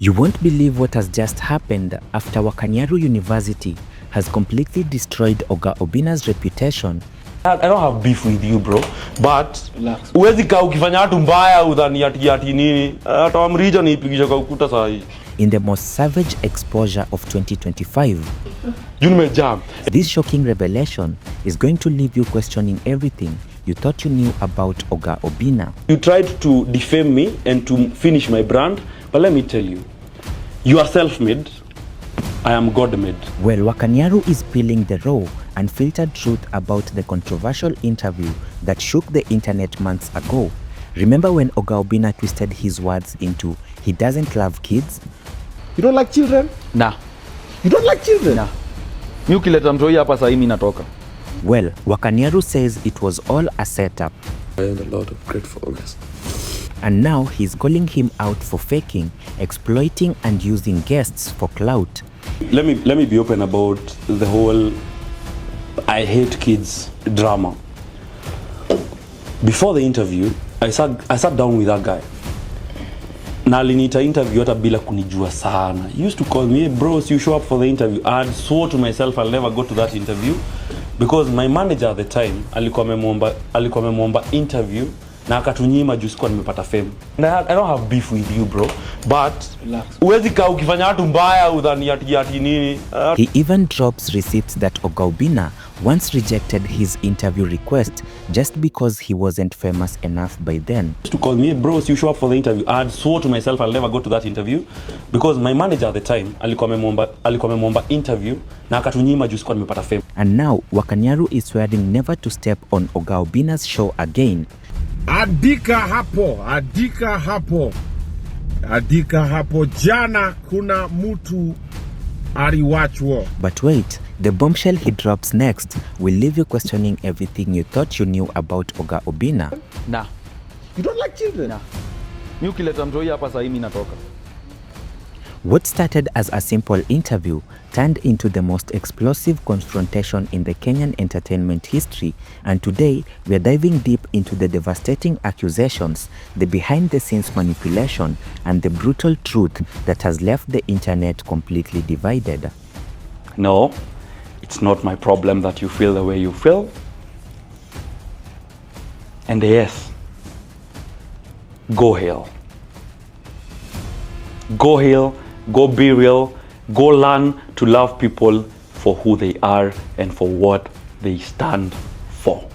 You won't believe what has just happened after Wakaniaru University has completely destroyed Oga Obinna's reputation. I don't have beef with you, bro, but uwezi kaa ukifanya watu mbaya udhani ati nini hata amrija niipigisha kwa ukuta saa hii. In the most savage exposure of 2025, this shocking revelation is going to leave you questioning everything you thought you knew about Oga Obinna. You tried to defame me and to finish my brand, but let me tell you, you are self-made, I am God-made. Well, Wakanyaru is spilling the raw, unfiltered truth about the controversial interview that shook the internet months ago. Remember when Oga Obinna twisted his words into he doesn't love kids? You don't like children? Nah. You don't like children? Nah. Mi ukileta mtoi hapa saa hii mimi natoka. Well, Wakanyaru says it was all a setup. I earned a lot of gratefulness. And now he's calling him out for faking, exploiting and using guests for clout. Let me be open about the whole I hate kids drama. Before the interview, I sat down with that guy. Na aliniita interview hata bila kunijua sana. He used to call me, hey bros, you show up for the interview. I had swore to myself I'll never go to that interview because my manager at the time alikuwa amemwomba interview na akatunyima juu sikuwa nimepata fame. And I don't have beef with you, bro, but uwezi kaa ukifanya watu mbaya udhani ati nini. He even drops receipts that Oga Obinna once rejected his interview request just because he wasn't famous enough by then. To call me, bros, you show up for the interview. I had swore to myself I'll never go to that interview because my manager at the time alikuwa amemwomba interview na akatunyima juu sikuwa nimepata fame. And now Wakanyaru is swearing never to step on Oga Obinna's show again. Adika hapo jana kuna mtu aliwachwa. But wait, the bombshell he drops next will leave you questioning everything you thought you knew about Oga Obinna. Nah. You don't like children? Nah. Mi ukileta mtoi hapa saa hii mimi natoka. What started as a simple interview turned into the most explosive confrontation in the Kenyan entertainment history, and today we are diving deep into the devastating accusations, the behind-the-scenes manipulation, and the brutal truth that has left the internet completely divided. No, it's not my problem that you feel the way you feel. And yes, go hell. Go hell. Go be real, go learn to love people for who they are and for what they stand for.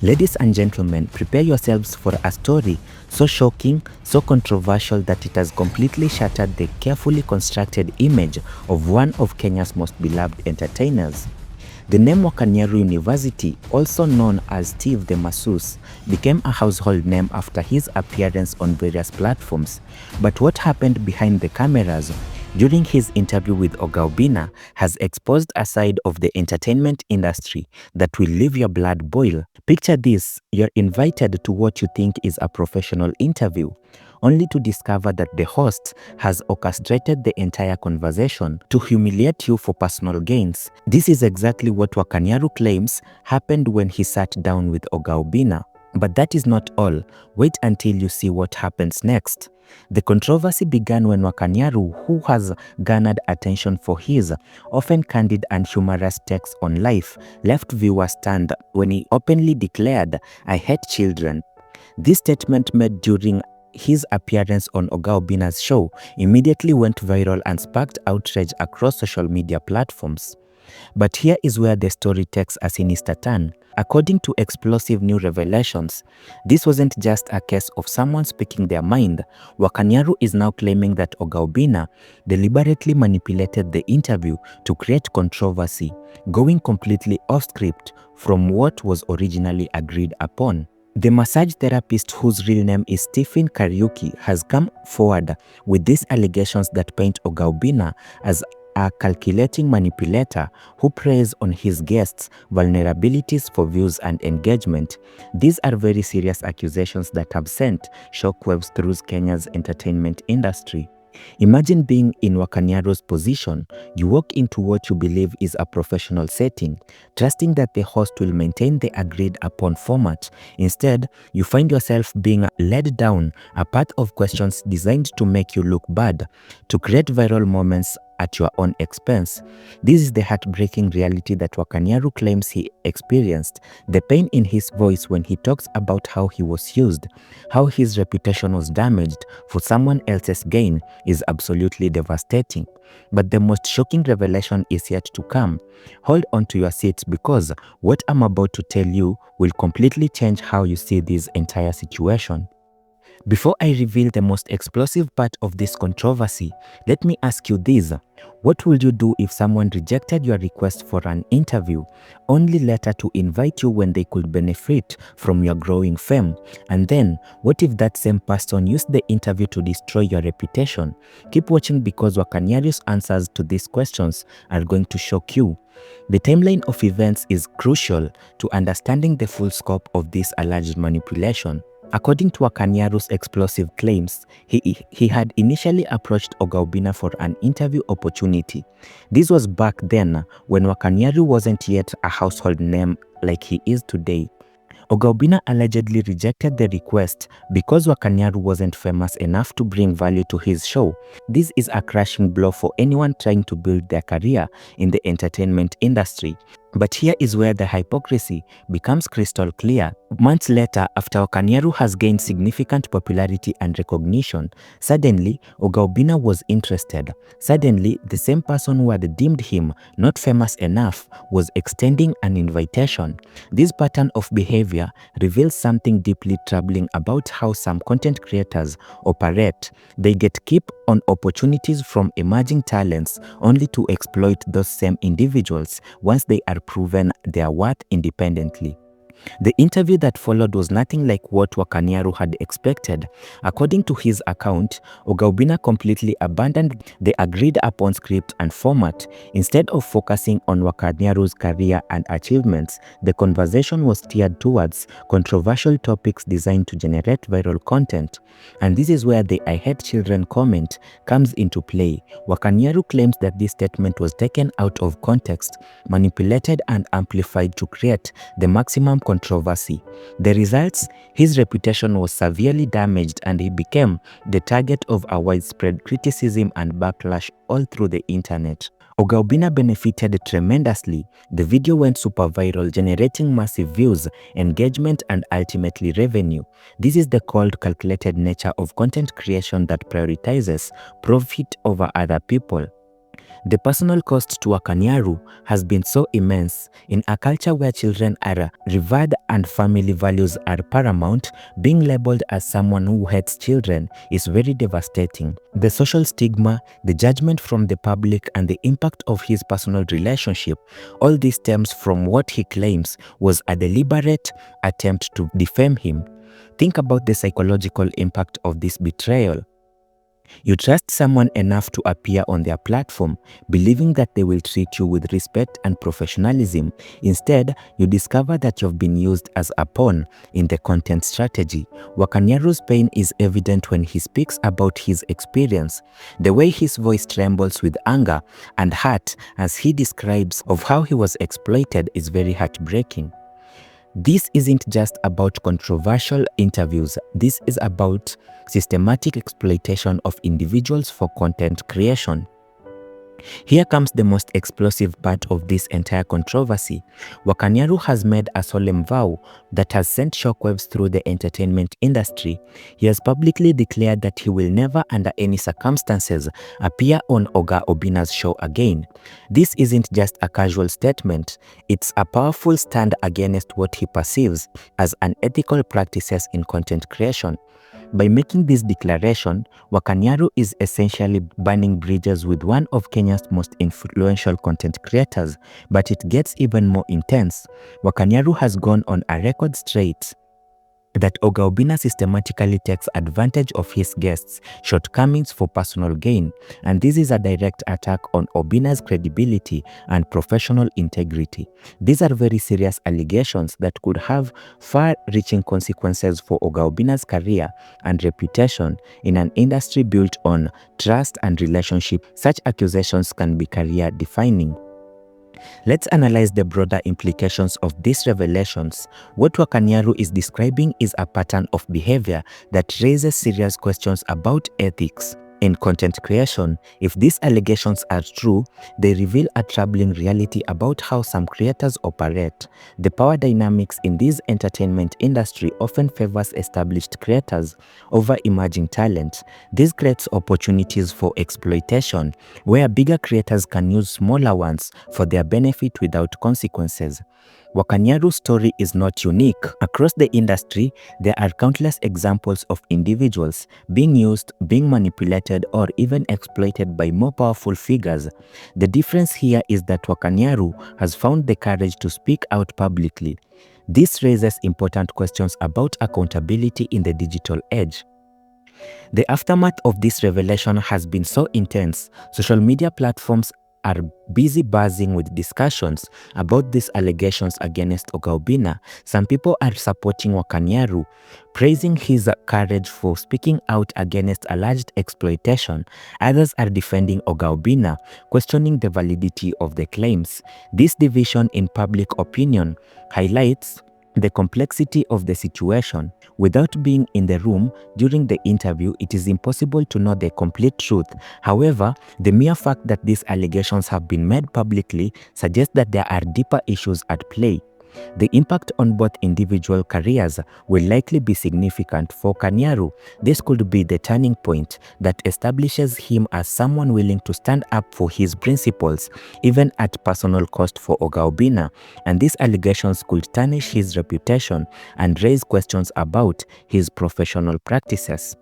Ladies and gentlemen, prepare yourselves for a story so shocking, so controversial that it has completely shattered the carefully constructed image of one of Kenya's most beloved entertainers. The name Wakaniaru University, also known as Steve the Masseur, became a household name after his appearance on various platforms. But what happened behind the cameras during his interview with Oga Obinna has exposed a side of the entertainment industry that will leave your blood boil. Picture this, you're invited to what you think is a professional interview, only to discover that the host has orchestrated the entire conversation to humiliate you for personal gains. This is exactly what Wakanyaru claims happened when he sat down with Oga Obinna. But that is not all. Wait until you see what happens next. The controversy began when Wakanyaru, who has garnered attention for his often candid and humorous takes on life, left viewers stunned when he openly declared, "I hate children." This statement made during his appearance on Oga Obinna's show immediately went viral and sparked outrage across social media platforms. But here is where the story takes a sinister turn. According to explosive new revelations, this wasn't just a case of someone speaking their mind. Wakanyaru is now claiming that Oga Obinna deliberately manipulated the interview to create controversy, going completely off script from what was originally agreed upon. The massage therapist, whose real name is Stephen Kariuki, has come forward with these allegations that paint Oga Obinna as a calculating manipulator who preys on his guests' vulnerabilities for views and engagement. These are very serious accusations that have sent shockwaves through Kenya's entertainment industry. Imagine being in Wakanyaru's position. You walk into what you believe is a professional setting, trusting that the host will maintain the agreed upon format. Instead, you find yourself being led down a path of questions designed to make you look bad, to create viral moments at your own expense. This is the heartbreaking reality that Wakanyaru claims he experienced, the pain in his voice when he talks about how he was used, how his reputation was damaged for someone else's gain is absolutely devastating. But the most shocking revelation is yet to come. Hold on to your seats, because what I'm about to tell you will completely change how you see this entire situation. Before I reveal the most explosive part of this controversy, let me ask you this. What would you do if someone rejected your request for an interview, only later to invite you when they could benefit from your growing fame? And then, what if that same person used the interview to destroy your reputation? Keep watching, because Wakanyaru's answers to these questions are going to shock you. The timeline of events is crucial to understanding the full scope of this alleged manipulation. According to Wakanyaru's explosive claims, he had initially approached Oga Obina for an interview opportunity. This was back then when Wakanyaru wasn't yet a household name like he is today. Oga Obina allegedly rejected the request because Wakanyaru wasn't famous enough to bring value to his show. This is a crushing blow for anyone trying to build their career in the entertainment industry. But here is where the hypocrisy becomes crystal clear. Months later, after Wakanyaru has gained significant popularity and recognition, suddenly Oga Obina was interested. Suddenly, the same person who had deemed him not famous enough was extending an invitation. This pattern of behavior reveals something deeply troubling about how some content creators operate. They get keep on opportunities from emerging talents only to exploit those same individuals once they are proven their worth independently. The interview that followed was nothing like what Wakanyaru had expected. According to his account, Oga Obina completely abandoned the agreed upon script and format. Instead of focusing on Wakanyaru's career and achievements, the conversation was steered towards controversial topics designed to generate viral content. And this is where the "I hate children" comment comes into play. Wakanyaru claims that this statement was taken out of context, manipulated and amplified to create the maximum controversy. The results? His reputation was severely damaged and he became the target of a widespread criticism and backlash all through the internet. Oga Obina benefited tremendously. The video went super viral, generating massive views, engagement, and ultimately revenue. This is the cold, calculated nature of content creation that prioritizes profit over other people. The personal cost to Wakanyaru has been so immense. In a culture where children are revered and family values are paramount, being labeled as someone who hates children is very devastating. The social stigma, the judgment from the public, and the impact of his personal relationship, all this stems from what he claims was a deliberate attempt to defame him. Think about the psychological impact of this betrayal. You trust someone enough to appear on their platform, believing that they will treat you with respect and professionalism. Instead, you discover that you've been used as a pawn in the content strategy. Wakanyaru's pain is evident when he speaks about his experience. The way his voice trembles with anger and hurt as he describes of how he was exploited is very heartbreaking. This isn't just about controversial interviews. This is about systematic exploitation of individuals for content creation. Here comes the most explosive part of this entire controversy. Wakanyaru has made a solemn vow that has sent shockwaves through the entertainment industry. He has publicly declared that he will never, under any circumstances, appear on Oga Obina's show again. This isn't just a casual statement. It's a powerful stand against what he perceives as unethical practices in content creation. By making this declaration, Wakanyaru is essentially burning bridges with one of Kenya's most influential content creators. But it gets even more intense. Wakanyaru has gone on a record straight that Oga Obina systematically takes advantage of his guests' shortcomings for personal gain, and this is a direct attack on Obina's credibility and professional integrity. These are very serious allegations that could have far-reaching consequences for Oga Obina's career and reputation in an industry built on trust and relationship. Such accusations can be career-defining. Let's analyze the broader implications of these revelations. What Wakanyaru is describing is a pattern of behavior that raises serious questions about ethics in content creation. If these allegations are true, they reveal a troubling reality about how some creators operate. The power dynamics in this entertainment industry often favors established creators over emerging talent. This creates opportunities for exploitation, where bigger creators can use smaller ones for their benefit without consequences. Wakanyaru's story is not unique. Across the industry, there are countless examples of individuals being used, being manipulated, or even exploited by more powerful figures. The difference here is that Wakanyaru has found the courage to speak out publicly. This raises important questions about accountability in the digital age. The aftermath of this revelation has been so intense. Social media platforms are busy buzzing with discussions about these allegations against Oga Obina. Some people are supporting Wakanyaru, praising his courage for speaking out against alleged exploitation. Others are defending Oga Obina, questioning the validity of the claims. This division in public opinion highlights the complexity of the situation. Without being in the room during the interview, it is impossible to know the complete truth. However, the mere fact that these allegations have been made publicly suggests that there are deeper issues at play. The impact on both individual careers will likely be significant. For Wakanyaru, this could be the turning point that establishes him as someone willing to stand up for his principles, even at personal cost for Oga Obina, and these allegations could tarnish his reputation and raise questions about his professional practices.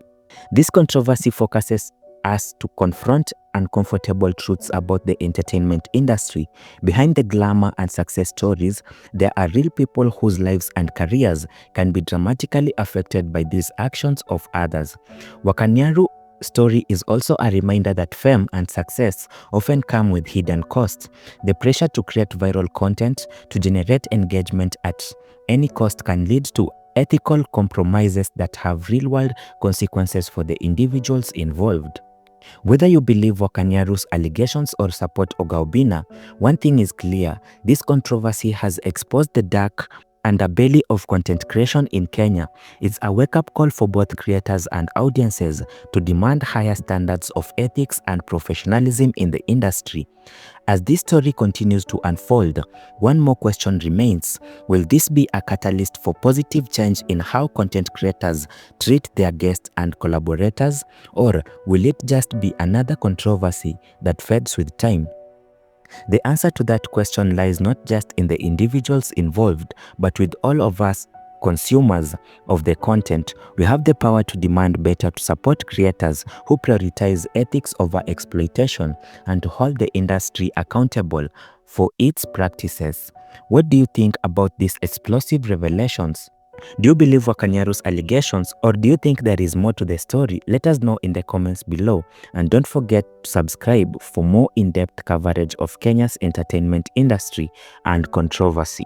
This controversy focuses us to confront uncomfortable truths about the entertainment industry. Behind the glamour and success stories, there are real people whose lives and careers can be dramatically affected by these actions of others. Wakanyaru's story is also a reminder that fame and success often come with hidden costs. The pressure to create viral content to generate engagement at any cost can lead to ethical compromises that have real-world consequences for the individuals involved. Whether you believe Wakanyaru's allegations or support Oga Obina, one thing is clear: this controversy has exposed the dark underbelly of content creation in Kenya. It's a wake-up call for both creators and audiences to demand higher standards of ethics and professionalism in the industry. As this story continues to unfold, one more question remains: will this be a catalyst for positive change in how content creators treat their guests and collaborators, or will it just be another controversy that fades with time? The answer to that question lies not just in the individuals involved, but with all of us consumers of the content. We have the power to demand better, to support creators who prioritize ethics over exploitation, and to hold the industry accountable for its practices. What do you think about these explosive revelations? Do you believe Wakanyaru's allegations, or do you think there is more to the story? Let us know in the comments below, and don't forget to subscribe for more in-depth coverage of Kenya's entertainment industry and controversy.